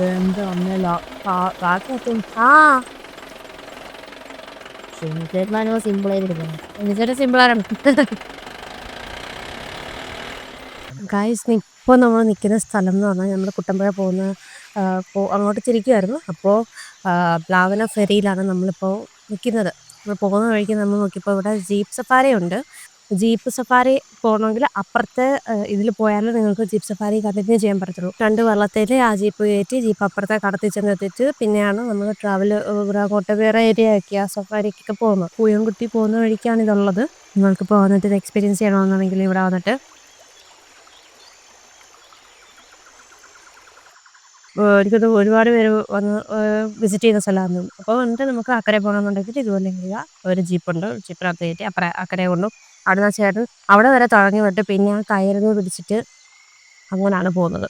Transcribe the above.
എൻ്റെ അമ്മേ കാക്കത്തും ആ ഷെമിച്ചേട്ടനാണോ സിമ്പിൾ ആയിരിക്കുന്നത് ഷെമിച്ചേട്ടൻ സിമ്പിളാണ്. ഗായ്സ് ഇപ്പോൾ നമ്മൾ നിൽക്കുന്ന സ്ഥലം എന്ന് പറഞ്ഞാൽ നമ്മൾ കുട്ടമ്പുഴ പോകുന്ന അങ്ങോട്ട് തിരിക്കുമായിരുന്നു. അപ്പോൾ പ്ലാവന ഫെറിയിലാണ് നമ്മളിപ്പോൾ നിൽക്കുന്നത്. നമ്മൾ പോകുന്ന വഴിക്ക് നമ്മൾ നോക്കിയപ്പോൾ ഇവിടെ ജീപ്പ് സഫാരി ഉണ്ട്. ജീപ്പ് സഫാരി പോകണമെങ്കിൽ അപ്പുറത്തെ ഇതിൽ പോയാലും നിങ്ങൾക്ക് ജീപ്പ് സഫാരി കണ്ടിന്യൂ ചെയ്യാൻ പറ്റത്തുള്ളൂ. 2 വള്ളത്തിൽ ആ ജീപ്പ് കയറ്റി ജീപ്പ് അപ്പുറത്തെ കടത്തി ചെന്നെത്തിച്ച് പിന്നെയാണ് നമ്മൾ ട്രാവൽ അങ്ങോട്ട് വേറെ ഏരിയയൊക്കെ ആ സഫാരിക്കൊക്കെ പോകുന്നത്. പൂയംകുട്ടി പോകുന്ന വഴിക്കാണ് ഇതുള്ളത്. നിങ്ങൾക്കിപ്പോൾ വന്നിട്ട് ഇത് എക്സ്പീരിയൻസ് ചെയ്യണമെന്നുണ്ടെങ്കിൽ ഇവിടെ വന്നിട്ട് എനിക്കത് ഒരുപാട് പേര് വന്ന് വിസിറ്റ് ചെയ്യുന്ന സ്ഥലമാണ്. അപ്പോൾ വന്നിട്ട് നമുക്ക് അക്കരെ പോകണമെന്നുണ്ടെങ്കിൽ ഇതുപോലെ ഒരു ജീപ്പുണ്ട്. ജീപ്പിനകത്ത് കയറ്റി അക്കരെ കൊണ്ടും അവിടുന്ന് ചേട്ടൻ അവിടെ വരെ തുടങ്ങി വിട്ട് പിന്നെ ആ കയറിന് പിടിച്ചിട്ട് അങ്ങനെയാണ് പോകുന്നത്.